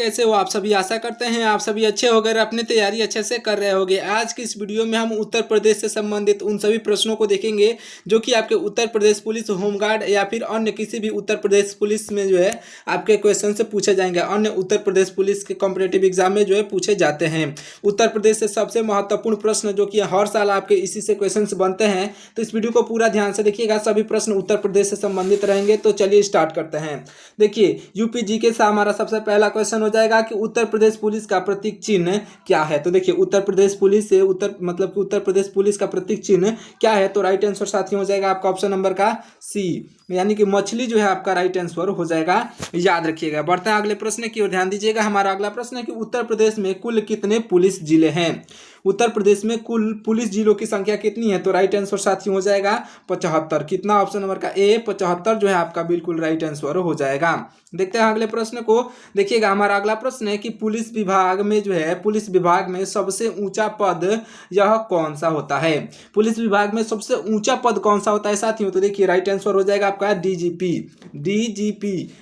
कैसे हो आप सभी। आशा करते हैं आप सभी अच्छे हो गए, अपनी तैयारी अच्छे से कर रहे होगे। आज की इस वीडियो में हम उत्तर प्रदेश से संबंधित उन सभी प्रश्नों को देखेंगे जो कि आपके उत्तर प्रदेश पुलिस होमगार्ड या फिर अन्य किसी भी उत्तर प्रदेश पुलिस में जो है आपके क्वेश्चन से पूछे जाएंगे। अन्य उत्तर प्रदेश पुलिस के कॉम्पिटेटिव एग्जाम में जो है पूछे जाते हैं। उत्तर प्रदेश से सबसे महत्वपूर्ण प्रश्न जो कि हर साल आपके इसी से क्वेश्चन बनते हैं, तो इस वीडियो को पूरा ध्यान से देखिएगा। सभी प्रश्न उत्तर प्रदेश से संबंधित रहेंगे। तो चलिए स्टार्ट करते हैं। देखिए यूपी जीके से हमारा सबसे पहला क्वेश्चन हो जाएगा कि उत्तर प्रदेश पुलिस का प्रतीक चिन्ह क्या है। तो देखिए उत्तर प्रदेश पुलिस से उत्तर प्रदेश पुलिस का प्रतीक चिन्ह क्या है। तो राइट आंसर साथियों हो जाएगा आपका ऑप्शन नंबर का सी, यानी कि मछली जो है आपका राइट आंसर हो जाएगा। याद रखिएगा। बढ़ते हैं अगले प्रश्न की ओर, ध्यान दीजिएगा। हमारा अगला प्रश्न है कि उत्तर प्रदेश में कुल कितने पुलिस जिले हैं। उत्तर प्रदेश में कुल पुलिस जिलों की संख्या कितनी है। तो राइट आंसर साथियों हो जाएगा 75। कितना, ऑप्शन नंबर का ए 75 जो है आपका बिल्कुल राइट आंसर हो जाएगा। देखते हैं अगले प्रश्न को। देखिएगा हमारा अगला प्रश्न है कि पुलिस विभाग में जो है पुलिस विभाग में सबसे ऊंचा पद यह कौन सा होता है। पुलिस विभाग में सबसे ऊंचा पद कौन सा होता है साथियों। तो देखिए राइट आंसर हो जाएगा आपका डीजीपी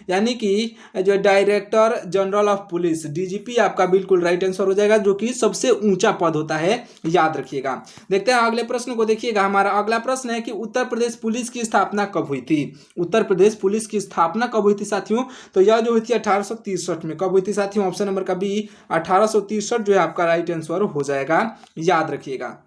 यानी कि जो director general of police, DGP आपका बिल्कुल राइट आंसर हो जाएगा, जो कि सबसे ऊंचा पद होता है। याद रखिएगा। देखते हैं अगले प्रश्न को। देखिएगा हमारा अगला प्रश्न है कि उत्तर प्रदेश पुलिस की स्थापना कब हुई थी। उत्तर प्रदेश पुलिस की स्थापना कब हुई थी साथियों। तो यह जो हुई थी 1863 में। कब हुई थी साथियों, ऑप्शन नंबर का बी 1863 जो है आपका राइट आंसर हो जाएगा। याद रखिएगा।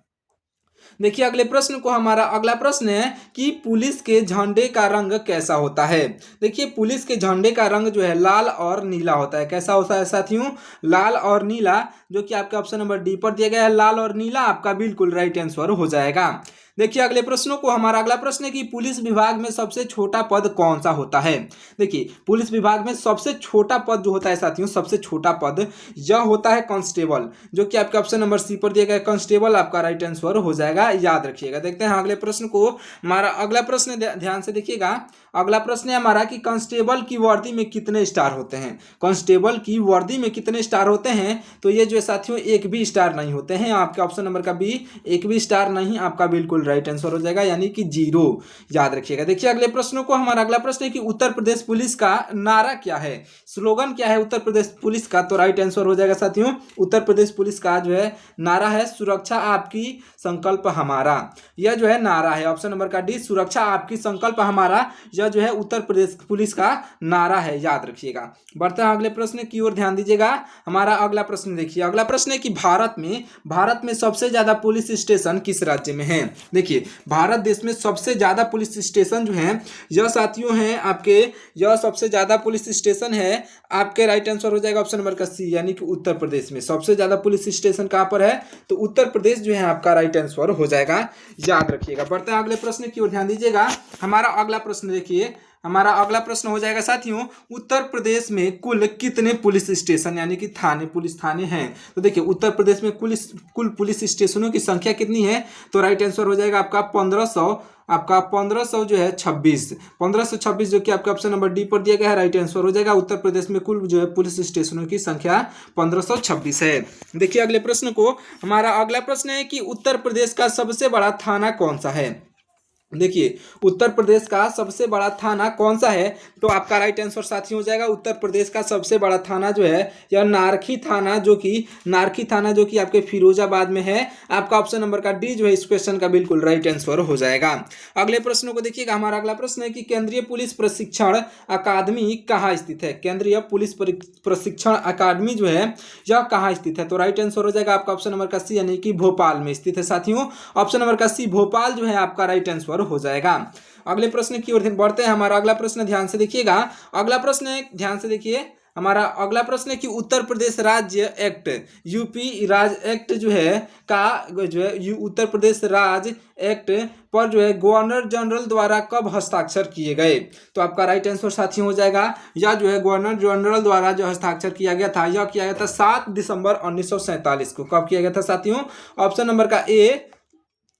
देखिए अगले प्रश्न को। हमारा अगला प्रश्न है कि पुलिस के झंडे का रंग कैसा होता है। देखिए पुलिस के झंडे का रंग जो है लाल और नीला होता है। कैसा होता है साथियों, लाल और नीला, जो कि आपके ऑप्शन नंबर डी पर दिया गया है। लाल और नीला आपका बिल्कुल राइट आंसर हो जाएगा। देखिए अगले प्रश्नों को। हमारा अगला प्रश्न है कि पुलिस विभाग में सबसे छोटा पद कौन सा होता है। देखिए पुलिस विभाग में सबसे छोटा पद जो होता है साथियों, सबसे छोटा पद यह होता है कांस्टेबल, जो कि आपके ऑप्शन नंबर सी पर दिया गया कांस्टेबल आपका राइट आंसर हो जाएगा। याद रखिएगा। देखते हैं अगले प्रश्न को। हमारा अगला प्रश्न ध्यान से देखिएगा। अगला प्रश्न है हमारा कि कांस्टेबल की वर्दी में कितने स्टार होते हैं। कांस्टेबल की वर्दी में कितने स्टार होते हैं। तो ये जो है साथियों एक भी स्टार नहीं होते हैं। आपके ऑप्शन नंबर का बी, एक भी स्टार नहीं, आपका बिल्कुल राइट आंसर हो जाएगा, यानी कि 0। याद रखिएगा। देखिए अगले प्रश्नों को। हमारा अगला प्रश्न है कि उत्तर प्रदेश पुलिस का नारा क्या है, स्लोगन क्या है उत्तर प्रदेश पुलिस का। तो राइट आंसर हो जाएगा साथियों, उत्तर प्रदेश पुलिस का जो है नारा है सुरक्षा आपकी संकल्प हमारा। यह जो है नारा है, ऑप्शन नंबर का डी, सुरक्षा आपकी संकल्प हमारा, यह जो है उत्तर प्रदेश पुलिस का नारा है। याद रखिएगा। बढ़ते हैं अगले प्रश्न की ओर, ध्यान दीजिएगा। हमारा अगला प्रश्न देखिए। अगला प्रश्न है कि भारत में सबसे ज्यादा पुलिस स्टेशन किस राज्य में है। देखिए भारत देश में सबसे ज्यादा पुलिस स्टेशन जो है यह साथियों है आपके, यह सबसे ज्यादा पुलिस स्टेशन है आपके राइट आंसर हो जाएगा ऑप्शन नंबर का सी, यानी कि उत्तर प्रदेश में सबसे ज्यादा पुलिस स्टेशन कहां पर है। तो उत्तर प्रदेश जो है आपका राइट आंसर हो जाएगा। याद रखिएगा। बढ़ते हैं अगले प्रश्न की ओर, ध्यान दीजिएगा। हमारा अगला प्रश्न देखिए। हमारा अगला प्रश्न हो जाएगा साथियों, उत्तर प्रदेश में कुल कितने पुलिस स्टेशन यानी कि थाने, पुलिस थाने हैं। तो देखिए उत्तर प्रदेश में कुल पुलिस स्टेशनों की संख्या कितनी है। तो राइट आंसर हो जाएगा आपका 1500 जो है 1526, जो कि आपका ऑप्शन नंबर डी पर दिया गया है। राइट आंसर हो जाएगा। उत्तर प्रदेश में कुल जो है पुलिस स्टेशनों की संख्या 1526 है। देखिए अगले प्रश्न को। हमारा अगला प्रश्न है कि उत्तर प्रदेश का सबसे बड़ा थाना कौन सा है। देखिए उत्तर प्रदेश का सबसे बड़ा थाना कौन सा है। तो आपका राइट आंसर साथी हो जाएगा उत्तर प्रदेश का सबसे बड़ा थाना जो है यह नारखी थाना, जो कि आपके फिरोजाबाद में है। आपका ऑप्शन नंबर का डी जो है इस क्वेश्चन का बिल्कुल राइट आंसर हो जाएगा। अगले प्रश्न को देखिएगा। हमारा अगला प्रश्न है कि केंद्रीय पुलिस प्रशिक्षण अकादमी कहाँ स्थित है। केंद्रीय पुलिस प्रशिक्षण अकादमी जो है यह कहाँ स्थित है। तो राइट आंसर हो जाएगा आपका ऑप्शन नंबर का सी, यानी कि भोपाल में स्थित है साथियों। ऑप्शन नंबर का सी भोपाल जो है आपका राइट आंसर हो जाएगा। अगले प्रश्न की ओर बढ़ते हैं। हमारा अगला प्रश्न ध्यान से देखिएगा। अगला प्रश्न ध्यान से देखिए। हमारा अगला प्रश्न है कि उत्तर प्रदेश राज्य एक्ट, यूपी राज एक्ट जो है उत्तर प्रदेश राज एक्ट पर जो है गवर्नर जनरल द्वारा कब हस्ताक्षर किए गए। तो आपका राइट आंसर साथियों हो जाएगा, यह जो है गवर्नर जनरल द्वारा जो हस्ताक्षर किया गया था, यह किया गया था 7 दिसंबर 1947 को। कब किया गया था साथियों, ऑप्शन नंबर का ए,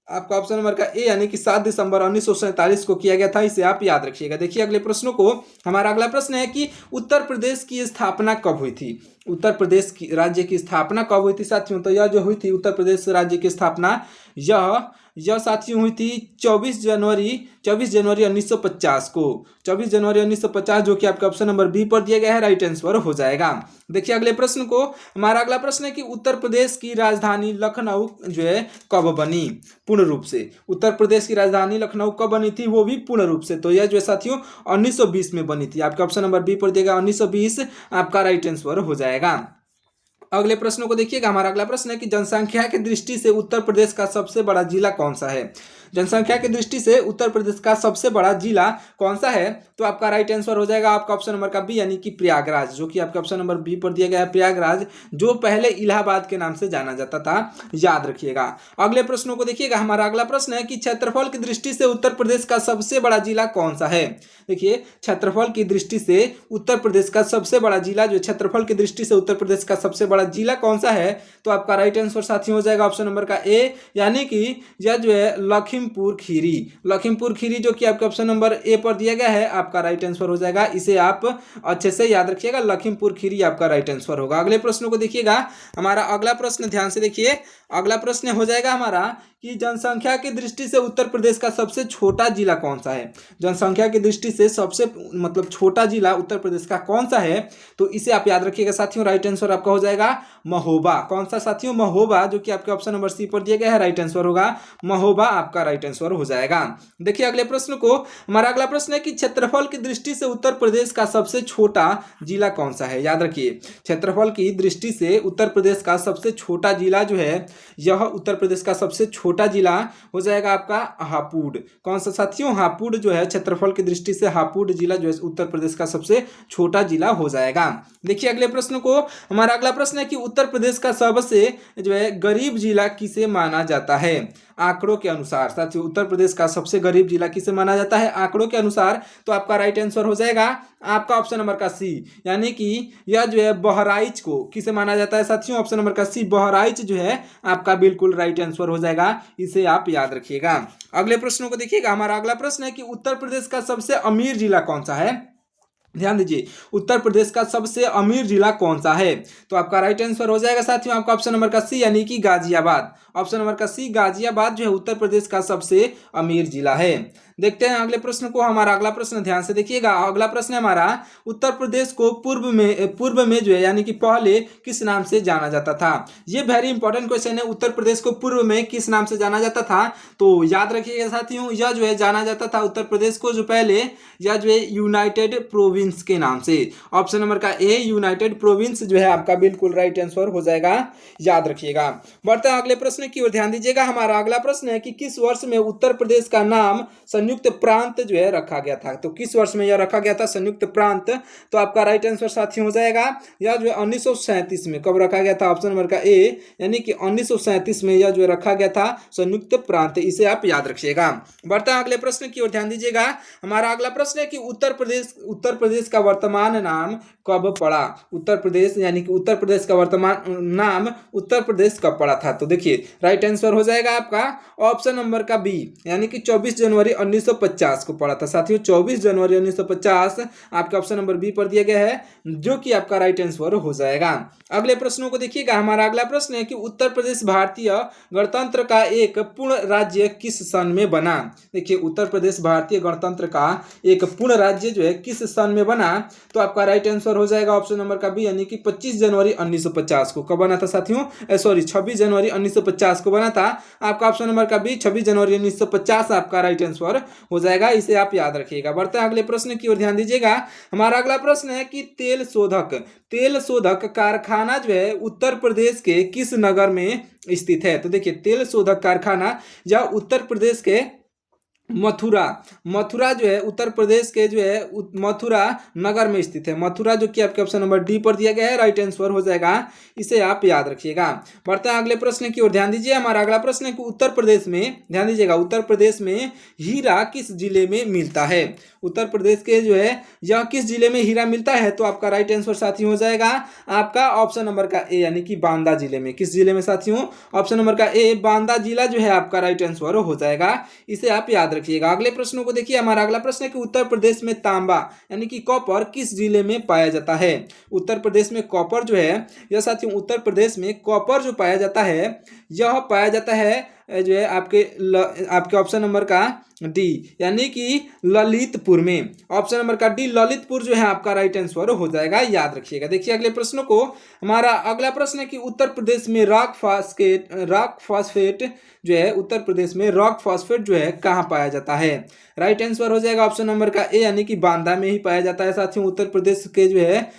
आपका ऑप्शन नंबर का ए, यानी कि 7 दिसंबर 1947 को किया गया था। इसे आप याद रखिएगा। देखिए अगले प्रश्नों को। हमारा अगला प्रश्न है कि उत्तर प्रदेश की स्थापना कब हुई थी। उत्तर प्रदेश की राज्य की स्थापना कब हुई थी साथियों। तो यह जो हुई थी उत्तर प्रदेश राज्य की स्थापना, यह यह साथियों हुई थी 24 जनवरी 1950 को। 24 जनवरी 1950, जो कि आपका ऑप्शन नंबर बी पर दिया गया है, राइट आंसर हो जाएगा। देखिए अगले प्रश्न को, हमारा अगला प्रश्न है कि उत्तर प्रदेश की राजधानी लखनऊ जो है कब बनी पूर्ण रूप से। उत्तर प्रदेश की राजधानी लखनऊ कब बनी थी, वो भी पूर्ण रूप से। तो यह जो है साथियों 1920 में बनी थी। आपका ऑप्शन नंबर बी पर दिएगा 1920, आपका राइट आंसर हो जाएगा। अगले प्रश्नों को देखिएगा। हमारा अगला प्रश्न है कि जनसंख्या की दृष्टि से उत्तर प्रदेश का सबसे बड़ा जिला कौन सा है। जनसंख्या की दृष्टि से उत्तर प्रदेश का सबसे बड़ा जिला कौन सा है, तो आपका राइट आंसर हो जाएगा आपका ऑप्शन नंबर का बी, यानी कि प्रयागराज, जो कि आपका ऑप्शन नंबर बी पर दिया गया है प्रयागराज, जो पहले इलाहाबाद के नाम से जाना जाता था, याद रखिएगा। अगले प्रश्नों को देखिएगा। हमारा अगला प्रश्न है कि क्षेत्रफल की दृष्टि से उत्तर प्रदेश का सबसे बड़ा जिला कौन सा है। देखिए क्षेत्रफल की दृष्टि से उत्तर प्रदेश का सबसे बड़ा जिला, जो क्षेत्रफल की दृष्टि से उत्तर प्रदेश का सबसे बड़ा जिला कौन सा है, तो आपका राइट आंसर साथी हो जाएगा ऑप्शन नंबर का ए, यानी कि यह जो है लखीमपुर खीरी। लखीमपुर खीरी जो कि आपके ऑप्शन नंबर ए पर दिया गया है, आपका राइट आंसर हो जाएगा। इसे आप अच्छे से याद रखिएगा, लखीमपुर खीरी आपका राइट आंसर होगा। अगले प्रश्नों को देखिएगा। हमारा अगला प्रश्न ध्यान से देखिए। अगला प्रश्न हो जाएगा हमारा कि जनसंख्या की दृष्टि से उत्तर प्रदेश का सबसे छोटा जिला कौन सा है। जनसंख्या की दृष्टि से सबसे छोटा जिला उत्तर प्रदेश का कौन सा है, तो इसे आप याद रखिएगा साथियों। राइट आंसर आपका हो जाएगा महोबा। कौन सा साथियों, महोबा, जो कि आपके ऑप्शन नंबर सी पर दिया गया है, राइट आंसर होगा महोबा, आपका राइट आंसर हो जाएगा। देखिए अगले प्रश्न को। हमारा अगला प्रश्न है कि क्षेत्रफल की दृष्टि से उत्तर प्रदेश का सबसे छोटा जिला कौन सा है। याद रखिए क्षेत्रफल की दृष्टि से उत्तर प्रदेश का सबसे छोटा जिला जो है, यह उत्तर प्रदेश का सबसे छोटा जिला हो जाएगा आपका हापुड़। कौन सा साथियों, हापुड़ जो है क्षेत्रफल की दृष्टि से हापुड़ जिला जो है उत्तर प्रदेश का सबसे छोटा जिला हो जाएगा। देखिए अगले प्रश्न को। हमारा अगला प्रश्न है कि उत्तर प्रदेश का सबसे जो है गरीब जिला किसे माना जाता है। आंकड़ों के अनुसार साथियों उत्तर प्रदेश का सबसे गरीब जिला किसे माना जाता है आंकड़ों के अनुसार, तो आपका राइट आंसर हो जाएगा आपका ऑप्शन नंबर का सी, यानी कि यह जो है बहराइच को किसे माना जाता है साथियों, ऑप्शन नंबर का सी, बहराइच जो है आपका बिल्कुल राइट आंसर हो जाएगा। इसे आप याद रखिएगा। अगले प्रश्नों को देखिएगा। हमारा अगला प्रश्न है कि उत्तर प्रदेश का सबसे अमीर जिला कौन सा है। ध्यान दीजिए उत्तर प्रदेश का सबसे अमीर जिला कौन सा है, तो आपका राइट आंसर हो जाएगा साथियों आपका ऑप्शन नंबर का सी, यानी कि गाजियाबाद। ऑप्शन नंबर का सी, गाजियाबाद जो है उत्तर प्रदेश का सबसे अमीर जिला है। देखते हैं अगले प्रश्न को। हमारा अगला प्रश्न ध्यान से देखिएगा। अगला प्रश्न है हमारा उत्तर प्रदेश को पूर्व में जो है यानी कि पहले किस नाम से जाना जाता था। ये वेरी इंपॉर्टेंट क्वेश्चन है। उत्तर प्रदेश को पूर्व में किस नाम से जाना जाता था, तो याद रखिएगा साथियों यह जो है जाना जाता था उत्तर प्रदेश को जो पहले, यह जो है यूनाइटेड प्रोविंस के नाम से। ऑप्शन नंबर का ए, यूनाइटेड प्रोविंस जो है आपका बिल्कुल राइट आंसर हो जाएगा, याद रखिएगा। बढ़ते हैं अगले प्रश्न की ओर, ध्यान दीजिएगा। हमारा अगला प्रश्न है कि किस वर्ष में उत्तर प्रदेश का नाम संयुक्त प्रांत जो है रखा गया था। तो किस वर्ष में यह रखा गया था संयुक्त प्रांत, तो आपका राइट आंसर साथी हो जाएगा यह जो है 1937 में। कब रखा गया था, ऑप्शन नंबर का ए, यानी कि 1937 में यह जो रखा गया था संयुक्त प्रांत। इसे आप याद रखिएगा। बढ़ते हैं अगले प्रश्न की ओर, ध्यान दीजिएगा। हमारा अगला प्रश्न है कि उत्तर प्रदेश का वर्तमान नाम कब पड़ा। उत्तर प्रदेश यानी कि उत्तर प्रदेश का वर्तमान नाम उत्तर प्रदेश कब पड़ा था, तो देखिए राइट आंसर हो जाएगा आपका ऑप्शन नंबर का बी, यानी कि 24 जनवरी 1950 को पड़ा था साथियों। 24 जनवरी 1950 आपका ऑप्शन नंबर बी पर दिया गया है, जो कि आपका राइट आंसर हो जाएगा। अगले प्रश्नों को देखिएगा। हमारा अगला प्रश्न है कि उत्तर प्रदेश भारतीय गणतंत्र का एक पूर्ण राज्य किस सन में बना। देखिए उत्तर प्रदेश भारतीय गणतंत्र का एक पूर्ण राज्य जो है किस सन में बना, तो आपका राइट आंसर हो जाएगा ऑप्शन नंबर का बी, यानी कि 25 जनवरी 1950 को। कब बना था साथियों, 26 जनवरी 1950 को बना था। आपका ऑप्शन नंबर का बी 26 जनवरी 1950 आपका राइट आंसर हो जाएगा। इसे आप याद रखिएगा। बढ़ते हैं अगले प्रश्न की ओर, ध्यान दीजिएगा। हमारा अगला प्रश्न है कि तेल शोधक कारखाना जो है उत्तर प्रदेश के किस नगर में स्थित है। तो देखिए तेल शोधक कारखाना या उत्तर प्रदेश के मथुरा जो है उत्तर प्रदेश के जो है मथुरा नगर में स्थित है। मथुरा जो कि आपके ऑप्शन नंबर डी पर दिया गया है, राइट आंसर हो जाएगा। इसे आप याद रखिएगा। बढ़ते हैं अगले प्रश्न की ओर, ध्यान दीजिए। हमारा अगला प्रश्न है कि उत्तर प्रदेश में, ध्यान दीजिएगा, उत्तर प्रदेश में हीरा किस जिले में मिलता है। उत्तर प्रदेश के जो है यह किस जिले में हीरा मिलता है, तो आपका राइट आंसर साथी हो जाएगा आपका ऑप्शन नंबर का ए, यानी कि बांदा जिले में। किस जिले में साथियों, ऑप्शन नंबर का ए, बांदा जिला जो है आपका राइट आंसर हो जाएगा। इसे आप याद रखिएगा। अगले प्रश्नों को देखिए। हमारा अगला प्रश्न है कि उत्तर प्रदेश में तांबा यानी कि कॉपर किस जिले में पाया जाता है। उत्तर प्रदेश में कॉपर जो है यह साथियों उत्तर प्रदेश में कॉपर जो पाया जाता है यह पाया जाता है जो है आपके ऑप्शन नंबर का डी, यानी कि ललितपुर में। ऑप्शन नंबर का डी ललितपुर जो है आपका राइट आंसर हो जाएगा, याद रखिएगा। देखिए अगले प्रश्न को, हमारा अगला प्रश्न है कि उत्तर प्रदेश में रॉक फॉस्फेट जो है, उत्तर प्रदेश में रॉक फॉस्फेट जो है कहाँ पाया जाता है। राइट आंसर हो जाएगा ऑप्शन नंबर का ए, यानी कि बांदा में ही पाया जाता है। साथियों उत्तर प्रदेश के जो है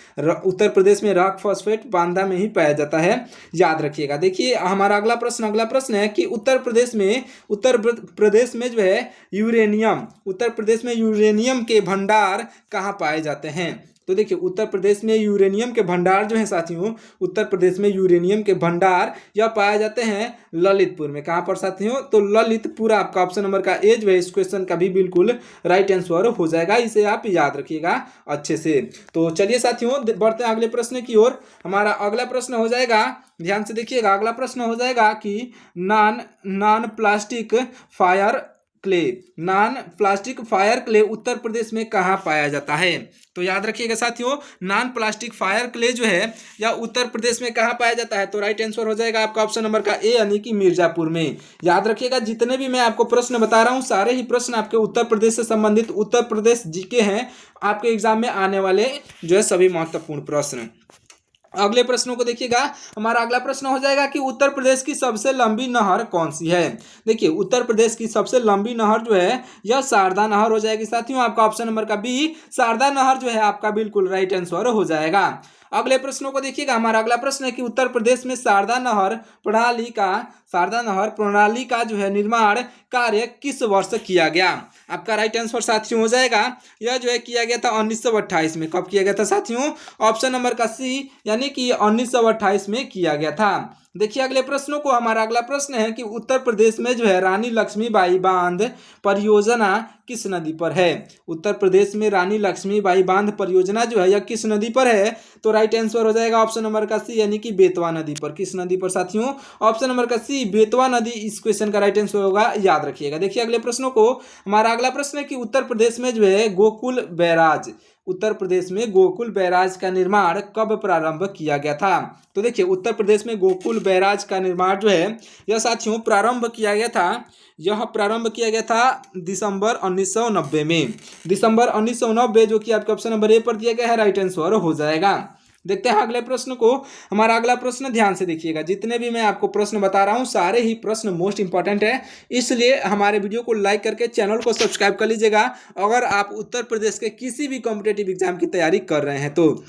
उत्तर प्रदेश में रॉक फॉस्फेट बांदा में ही पाया जाता है, याद रखिएगा। देखिए हमारा अगला प्रश्न है कि उत्तर प्रदेश में जो है उत्तर प्रदेश में यूरेनियम के भंडार कहाँ पाए जाते हैं। तो देखिए उत्तर प्रदेश में यूरेनियम के भंडार जो है साथियों, उत्तर प्रदेश में यूरेनियम के भंडार यह पाए जाते हैं ललितपुर में। कहाँ पर साथियों, तो ललितपुर आपका ऑप्शन नंबर का ए जो है इस क्वेश्चन का भी बिल्कुल राइट आंसर हो जाएगा, इसे आप याद रखिएगा अच्छे से। तो चलिए साथियों बढ़ते हैं अगले प्रश्न की ओर। हमारा अगला प्रश्न हो जाएगा, ध्यान से देखिएगा, अगला प्रश्न हो जाएगा कि non plastic fire clay Uttar Pradesh में कहाँ पाया जाता है। तो याद रखिएगा साथियों, नॉन प्लास्टिक फायर क्ले जो है या उत्तर प्रदेश में कहाँ पाया जाता है। तो राइट आंसर हो जाएगा आपका ऑप्शन नंबर का ए, यानी कि मिर्जापुर में। याद रखिएगा जितने भी मैं आपको प्रश्न बता रहा हूँ सारे ही प्रश्न आपके उत्तर प्रदेश से संबंधित, उत्तर प्रदेश जीके हैं, आपके एग्जाम में आने वाले जो है सभी महत्वपूर्ण प्रश्न। अगले प्रश्नों को देखिएगा, हमारा अगला प्रश्न हो जाएगा कि उत्तर प्रदेश की सबसे लंबी नहर कौन सी है। देखिए उत्तर प्रदेश की सबसे लंबी नहर जो है यह शारदा नहर हो जाएगी साथियों। आपका ऑप्शन नंबर का बी शारदा नहर जो है आपका बिल्कुल राइट आंसर हो जाएगा। अगले प्रश्नों को देखिएगा, हमारा अगला प्रश्न है कि उत्तर प्रदेश में शारदा नहर प्रणाली का जो है निर्माण कार्य किस वर्ष किया गया। आपका राइट आंसर साथियों हो जाएगा, यह जो है किया गया था 1928 में। कब किया गया था साथियों, ऑप्शन नंबर का सी, यानी कि 1928 में किया गया था। देखिए अगले प्रश्नों को, हमारा अगला प्रश्न है कि उत्तर प्रदेश में जो है रानी लक्ष्मीबाई बांध परियोजना किस नदी पर है। उत्तर प्रदेश में रानी लक्ष्मीबाई बांध परियोजना जो है यह किस नदी पर है। तो राइट आंसर हो जाएगा ऑप्शन नंबर का सी, यानी कि बेतवा नदी पर। किस नदी पर साथियों, ऑप्शन नंबर का सी बेतवा नदी इस क्वेश्चन का राइट आंसर होगा, याद रखिएगा। देखिए अगले प्रश्नों को, हमारा अगला प्रश्न है कि उत्तर प्रदेश में जो है उत्तर प्रदेश में गोकुल बैराज का निर्माण कब प्रारंभ किया गया था। तो देखिए उत्तर प्रदेश में गोकुल बैराज का निर्माण जो है यह साथियों प्रारंभ किया गया था दिसंबर 1990 में। दिसंबर 1990 जो कि आपके ऑप्शन नंबर ए पर दिया गया है, राइट आंसर हो जाएगा। देखते हैं अगले प्रश्न को। हमारा अगला प्रश्न, ध्यान से देखिएगा, जितने भी मैं आपको प्रश्न बता रहा हूं सारे ही प्रश्न मोस्ट इंपॉर्टेंट है, इसलिए हमारे वीडियो को लाइक करके चैनल को सब्सक्राइब कर लीजिएगा। अगर आप उत्तर प्रदेश के किसी भी कॉम्पिटेटिव एग्जाम की तैयारी कर रहे हैं तो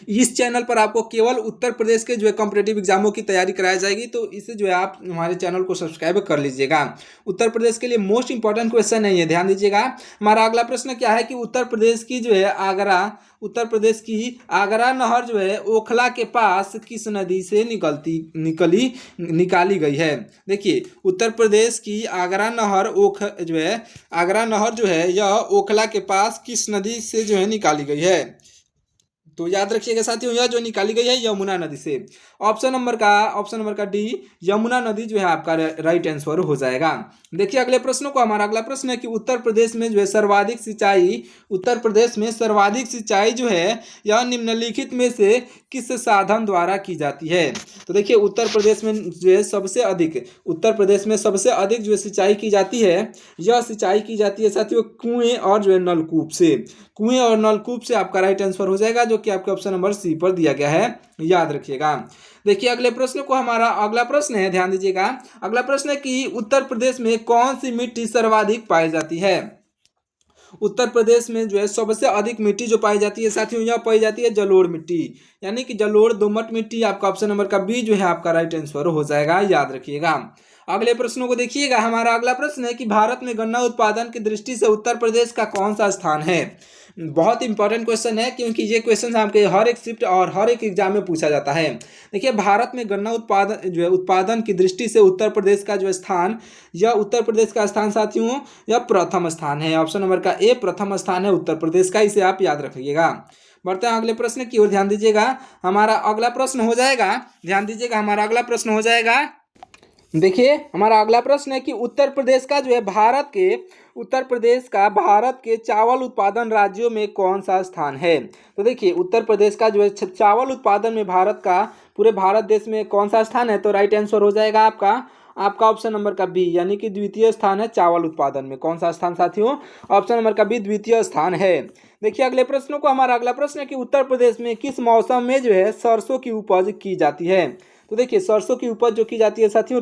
इस चैनल पर आपको केवल उत्तर प्रदेश के जो है कॉम्पिटेटिव एग्जामों की तैयारी कराई जाएगी, तो इसे जो है आप हमारे चैनल को सब्सक्राइब कर लीजिएगा। उत्तर प्रदेश के लिए मोस्ट इंपॉर्टेंट क्वेश्चन है ये, ध्यान दीजिएगा। हमारा अगला प्रश्न क्या है कि उत्तर प्रदेश की आगरा नहर जो है ओखला के पास किस नदी से निकाली गई है। देखिए उत्तर प्रदेश की आगरा नहर जो है यह ओखला के पास किस नदी से जो है निकाली गई है। तो याद रखिएगा साथियों, यह जो निकाली गई है यमुना नदी से। ऑप्शन नंबर का डी यमुना नदी जो है आपका राइट आंसर हो जाएगा। देखिए अगले प्रश्नों को, हमारा अगला प्रश्न है कि उत्तर प्रदेश में सर्वाधिक सिंचाई जो है यह निम्नलिखित में से किस साधन द्वारा की जाती है। तो देखिए उत्तर प्रदेश में सबसे अधिक जो सिंचाई की जाती है, यह सिंचाई की जाती है साथियों कुएं और जो है नलकूप से। आपका राइट आंसर हो जाएगा, जो कि आपके ऑप्शन नंबर सी पर दिया गया है, याद रखिएगा। देखिए अगले प्रश्न को, हमारा अगला प्रश्न है, ध्यान दीजिएगा। अगला प्रश्न है कि उत्तर प्रदेश में कौन सी मिट्टी सर्वाधिक पाई जाती है। उत्तर प्रदेश में जो है सबसे अधिक मिट्टी जो पाई जाती है साथियों, यह पाई जाती है जलोढ़ मिट्टी, यानी कि जलोढ़ दोमट मिट्टी। आपका ऑप्शन नंबर का बी जो है आपका राइट आंसर हो जाएगा, याद रखिएगा। अगले प्रश्नों को देखिएगा, हमारा अगला प्रश्न है कि भारत में गन्ना उत्पादन की दृष्टि से उत्तर प्रदेश का कौन सा स्थान है। बहुत इंपॉर्टेंट क्वेश्चन है, क्योंकि ये क्वेश्चन आपके हर एक शिफ्ट और हर एक एग्जाम में पूछा जाता है। देखिए भारत में गन्ना उत्पादन की दृष्टि से उत्तर प्रदेश का जो स्थान, साथियों यह प्रथम स्थान है। ऑप्शन नंबर का ए प्रथम स्थान है उत्तर प्रदेश का, इसे आप याद रखिएगा। बढ़ते हैं अगले प्रश्न की ओर, ध्यान दीजिएगा। हमारा अगला प्रश्न हो जाएगा, देखिए हमारा अगला प्रश्न है कि उत्तर प्रदेश के चावल उत्पादन राज्यों में कौन सा स्थान है। तो देखिए उत्तर प्रदेश का जो है चावल उत्पादन में पूरे भारत देश में कौन सा स्थान है। तो राइट आंसर हो जाएगा आपका आपका ऑप्शन नंबर का बी यानी कि द्वितीय स्थान है चावल उत्पादन में। कौन सा स्थान साथियों? ऑप्शन नंबर का बी द्वितीय स्थान है। देखिए अगले प्रश्नों को, हमारा अगला प्रश्न है कि उत्तर प्रदेश में किस मौसम में जो है सरसों की उपज की जाती है? तो देखिए सरसों की उपज जो की जाती है साथियों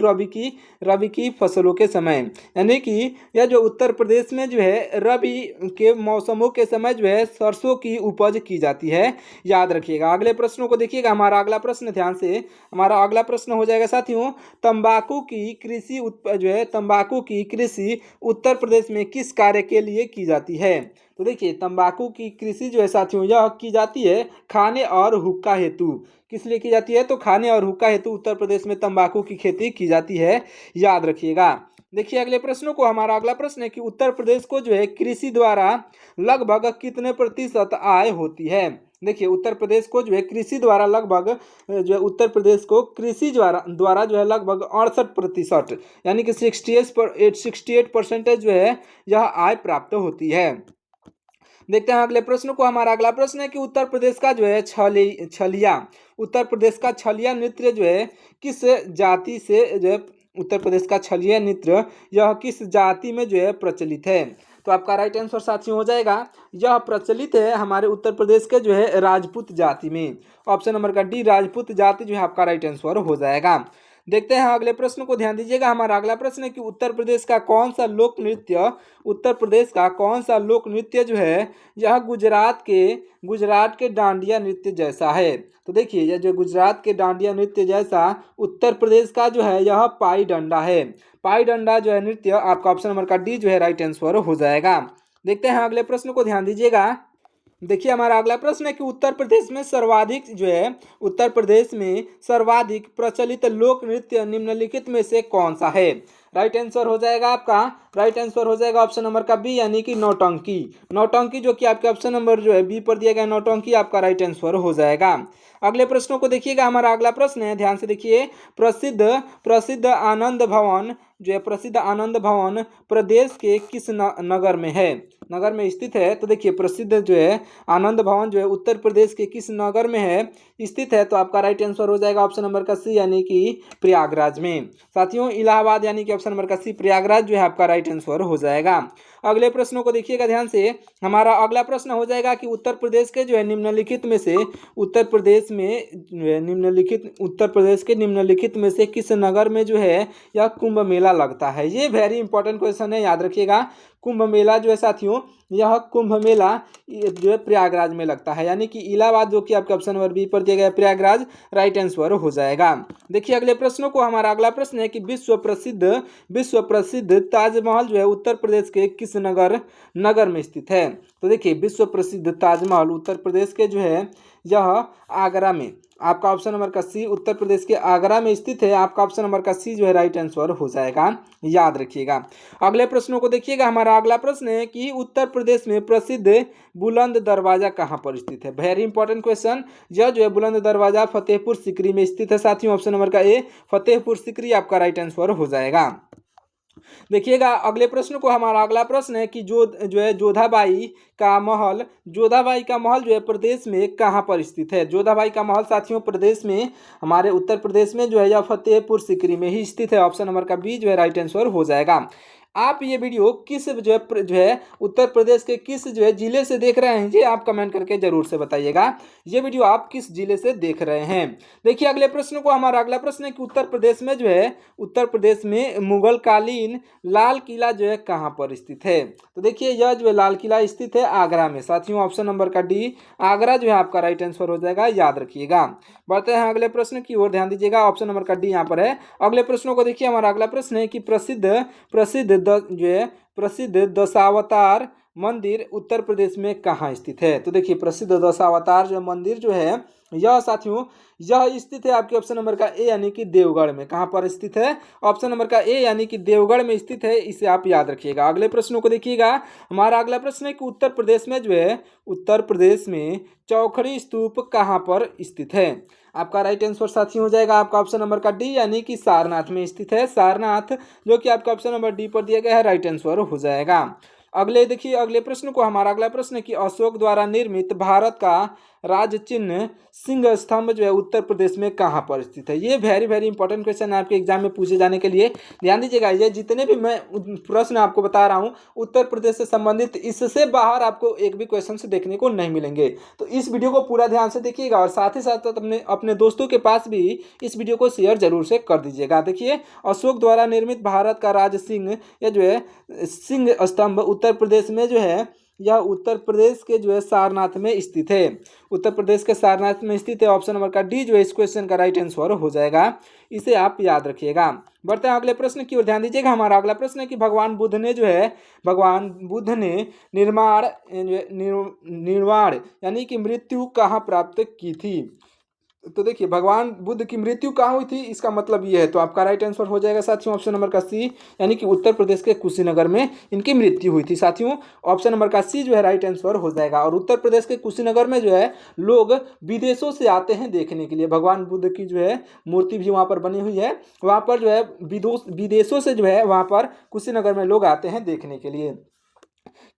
रबी की फसलों के समय, यानी कि यह जो उत्तर प्रदेश में जो है रबी के मौसमों के समय जो है सरसों की उपज की जाती है, याद रखिएगा। अगले प्रश्नों को देखिएगा, हमारा अगला प्रश्न ध्यान से, हमारा अगला प्रश्न हो जाएगा साथियों, तंबाकू की कृषि जो है तंबाकू की कृषि उत्तर प्रदेश में किस कार्य के लिए की जाती है? तो देखिए तंबाकू की कृषि जो है साथियों यह की जाती है खाने और हुक्का हेतु। किस लिए की जाती है? तो खाने और हुक्का हेतु उत्तर प्रदेश में तंबाकू की खेती की जाती है, याद रखिएगा। देखिए अगले प्रश्नों को, हमारा अगला प्रश्न है कि उत्तर प्रदेश को जो है कृषि द्वारा लगभग कितने प्रतिशत आय होती है? देखिए उत्तर प्रदेश को जो है कृषि द्वारा लगभग जो है उत्तर प्रदेश को कृषि द्वारा जो है लगभग 68% यानी कि 68% जो है यह आय प्राप्त होती है। देखते हैं अगले प्रश्न को, हमारा अगला प्रश्न है कि उत्तर प्रदेश का जो है उत्तर प्रदेश का छलिया नृत्य जो है किस जाति से जो है उत्तर प्रदेश का छलिया नृत्य यह किस जाति में जो है प्रचलित है? तो आपका राइट आंसर साथियों हो जाएगा, यह प्रचलित है हमारे उत्तर प्रदेश के जो है राजपूत जाति में। ऑप्शन नंबर का डी राजपूत जाति जो है आपका राइट आंसर हो जाएगा। देखते हैं अगले प्रश्न को, ध्यान दीजिएगा। हमारा अगला प्रश्न है कि उत्तर प्रदेश का कौन सा लोक नृत्य जो है यह गुजरात के डांडिया नृत्य जैसा है? तो देखिए यह जो गुजरात के डांडिया नृत्य जैसा उत्तर प्रदेश का जो है यह पाई डंडा है। पाई डंडा जो है नृत्य आपका ऑप्शन नंबर का डी जो है राइट आंसर हो जाएगा। देखते हैं अगले प्रश्न को, ध्यान दीजिएगा। देखिए हमारा अगला प्रश्न है कि उत्तर प्रदेश में सर्वाधिक प्रचलित लोक नृत्य निम्नलिखित में से कौन सा है? राइट आंसर हो जाएगा आपका, राइट आंसर हो जाएगा ऑप्शन नंबर का बी यानी कि नौटंकी जो कि आपके ऑप्शन नंबर जो है बी पर दिया गया नौटंकी आपका राइट आंसर हो जाएगा। अगले प्रश्नों को देखिएगा, हमारा अगला प्रश्न है, ध्यान से देखिए। प्रसिद्ध आनंद भवन प्रदेश के किस नगर में है? नगर में स्थित है? तो देखिए प्रसिद्ध जो है आनंद भवन जो है उत्तर प्रदेश के किस नगर में है स्थित है? तो आपका राइट आंसर हो जाएगा ऑप्शन नंबर का सी यानी कि प्रयागराज में। साथियों इलाहाबाद यानी कि ऑप्शन नंबर का सी प्रयागराज जो है आपका राइट आंसर हो जाएगा। अगले प्रश्नों को देखिएगा ध्यान से। हमारा अगला प्रश्न हो जाएगा कि उत्तर प्रदेश के निम्नलिखित में से किस नगर में जो है यह कुंभ मेला लगता है? ये वेरी इंपॉर्टेंट क्वेश्चन है, याद रखिएगा। कुंभ मेला जो है साथियों यह कुंभ मेला जो है प्रयागराज में लगता है, यानी कि इलाहाबाद जो कि आपके ऑप्शन नंबर बी पर दिया गया प्रयागराज राइट आंसर हो जाएगा। देखिए अगले प्रश्नों को, हमारा अगला प्रश्न है कि विश्व प्रसिद्ध ताजमहल जो है उत्तर प्रदेश के किस नगर में स्थित है? तो देखिए विश्व प्रसिद्ध ताजमहल उत्तर प्रदेश के जो है यह आगरा में, आपका ऑप्शन नंबर का सी उत्तर प्रदेश के आगरा में स्थित है। आपका ऑप्शन नंबर का सी जो है राइट आंसर हो जाएगा, याद रखिएगा। अगले प्रश्नों को देखिएगा, हमारा अगला प्रश्न है कि उत्तर प्रदेश में प्रसिद्ध बुलंद दरवाजा कहाँ पर स्थित है? Very important question. यह जो है बुलंद दरवाजा फतेहपुर सीकरी में स्थित है साथियों। ऑप्शन नंबर का ए फतेहपुर सीकरी आपका राइट आंसर हो जाएगा। देखिएगा अगले प्रश्न को, हमारा अगला प्रश्न है कि जोधाबाई का महल जो है प्रदेश में कहाँ पर स्थित है? जोधाबाई का महल साथियों प्रदेश में, हमारे उत्तर प्रदेश में जो है यह फतेहपुर सीकरी में ही स्थित है। ऑप्शन नंबर का बी जो है राइट आंसर हो जाएगा। आप ये वीडियो किस जो है उत्तर प्रदेश के किस जो है जिले से देख रहे हैं, ये आप कमेंट करके जरूर से बताइएगा। ये वीडियो आप किस जिले से देख रहे हैं। देखिए अगले प्रश्न को, हमारा अगला प्रश्न है कि उत्तर प्रदेश में मुगल कालीन लाल किला जो है कहाँ पर स्थित है? तो देखिए यह जो है लाल किला स्थित है आगरा में साथियों। ऑप्शन नंबर का डी आगरा जो है आपका राइट आंसर हो जाएगा, याद रखिएगा। बढ़ते हैं अगले प्रश्न की ओर, ध्यान दीजिएगा। ऑप्शन नंबर का डी यहाँ पर है। अगले प्रश्नों को देखिए, हमारा अगला प्रश्न है कि प्रसिद्ध दशावतार मंदिर उत्तर प्रदेश में कहाँ स्थित है? तो देखिए प्रसिद्ध दशावतार जो मंदिर जो है यह साथियों यह स्थित है आपके ऑप्शन नंबर का ए यानी कि देवगढ़ में। कहाँ पर स्थित है? ऑप्शन नंबर का ए यानी कि देवगढ़ में स्थित है, इसे आप याद रखिएगा। अगले प्रश्नों को देखिएगा, हमारा अगला प्रश्न है कि उत्तर प्रदेश में चौखड़ी स्तूप कहाँ पर स्थित है? आपका राइट आंसर साथी हो जाएगा आपका ऑप्शन नंबर का डी यानी कि सारनाथ में स्थित है। सारनाथ जो कि आपका ऑप्शन नंबर डी पर दिया गया है, राइट आंसर हो जाएगा। अगले देखिए अगले प्रश्न को, हमारा अगला प्रश्न है कि अशोक द्वारा निर्मित भारत का राज चिन्ह सिंह स्तंभ जो है उत्तर प्रदेश में कहाँ पर स्थित है। ये वेरी वेरी इंपॉर्टेंट क्वेश्चन है आपके एग्जाम में पूछे जाने के लिए। ध्यान दीजिएगा, ये जितने भी मैं प्रश्न आपको बता रहा हूँ उत्तर प्रदेश से संबंधित, इससे बाहर आपको एक भी क्वेश्चन देखने को नहीं मिलेंगे। तो इस वीडियो को पूरा ध्यान से देखिएगा और साथ ही साथ अपने दोस्तों के पास भी इस वीडियो को शेयर जरूर से कर दीजिएगा। देखिए, अशोक द्वारा निर्मित भारत का राज सिंह या जो है सिंह स्तंभ उत्तर प्रदेश में जो है, यह उत्तर प्रदेश के जो है सारनाथ में स्थित है। उत्तर प्रदेश के सारनाथ में स्थित है। ऑप्शन नंबर का डी जो है इस क्वेश्चन का राइट आंसर हो जाएगा। इसे आप याद रखिएगा। बढ़ते हैं अगले प्रश्न की ओर, ध्यान दीजिएगा। हमारा अगला प्रश्न है कि भगवान बुद्ध ने निर्वाण यानी कि मृत्यु कहाँ प्राप्त की थी। तो देखिए, भगवान बुद्ध की मृत्यु कहाँ हुई थी, इसका मतलब ये है। तो आपका राइट आंसर हो जाएगा साथियों ऑप्शन नंबर का सी, यानी कि उत्तर प्रदेश के कुशीनगर में इनकी मृत्यु हुई थी। साथियों ऑप्शन नंबर का सी जो है राइट आंसर हो जाएगा। और उत्तर प्रदेश के कुशीनगर में जो है लोग विदेशों से आते हैं देखने के लिए। भगवान बुद्ध की जो है मूर्ति भी वहाँ पर बनी हुई है। वहाँ पर जो है विदेशों से जो है वहाँ पर कुशीनगर में लोग आते हैं देखने के लिए।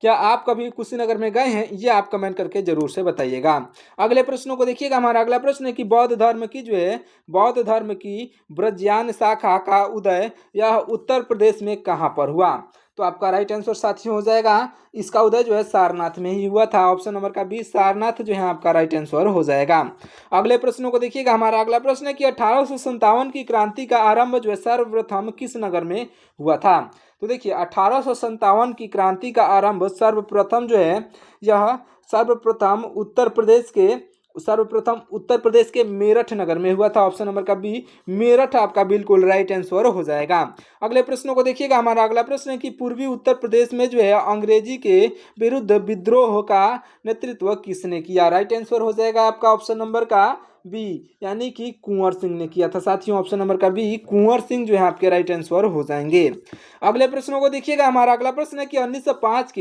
क्या आप कभी कुशीनगर में गए हैं, ये आप कमेंट करके जरूर से बताइएगा। अगले प्रश्नों को देखिएगा। हमारा अगला प्रश्न है कि बौद्ध धर्म की ब्रजयान शाखा का उदय यह उत्तर प्रदेश में कहाँ पर हुआ। तो आपका राइट आंसर साथियों हो जाएगा, इसका उदय जो है सारनाथ में ही हुआ था। ऑप्शन नंबर का बी सारनाथ जो है आपका राइट आंसर हो जाएगा। अगले प्रश्नों को देखिएगा। हमारा अगला प्रश्न है कि 1857 की क्रांति का आरंभ जो है सर्वप्रथम किस नगर में हुआ था। तो देखिए, 1857 की क्रांति का आरंभ सर्वप्रथम जो है यह सर्वप्रथम उत्तर प्रदेश के मेरठ नगर में हुआ था। ऑप्शन नंबर का बी मेरठ आपका बिल्कुल राइट आंसर हो जाएगा। अगले प्रश्नों को देखिएगा। हमारा अगला प्रश्न है कि पूर्वी उत्तर प्रदेश में जो है अंग्रेजी के विरुद्ध विद्रोह का नेतृत्व किसने किया। राइट आंसर हो जाएगा आपका ऑप्शन नंबर का बी, यानी कि कुंवर सिंह ने किया था। साथियों ऑप्शन नंबर का बी कुंवर सिंह जो है आपके राइट आंसर हो जाएंगे। अगले प्रश्नों को देखिएगा। हमारा अगला प्रश्न है कि 1905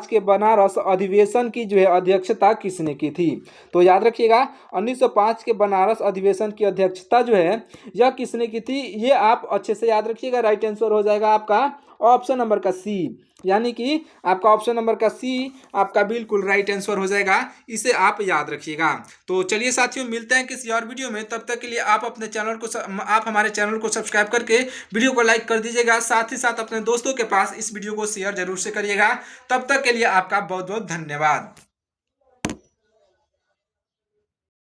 के बनारस अधिवेशन की जो है अध्यक्षता किसने की थी। तो याद रखिएगा, 1905 के बनारस अधिवेशन की अध्यक्षता जो है यह किसने की थी, ये आप अच्छे से याद रखिएगा। राइट आंसर हो जाएगा आपका ऑप्शन नंबर का सी, यानी कि आपका ऑप्शन नंबर का सी आपका बिल्कुल राइट आंसर हो जाएगा। इसे आप याद रखिएगा। तो चलिए साथियों, मिलते हैं किसी और वीडियो में। तब तक के लिए आप हमारे चैनल को सब्सक्राइब करके वीडियो को लाइक कर दीजिएगा। साथ ही साथ अपने दोस्तों के पास इस वीडियो को शेयर जरूर से करिएगा। तब तक के लिए आपका बहुत बहुत धन्यवाद।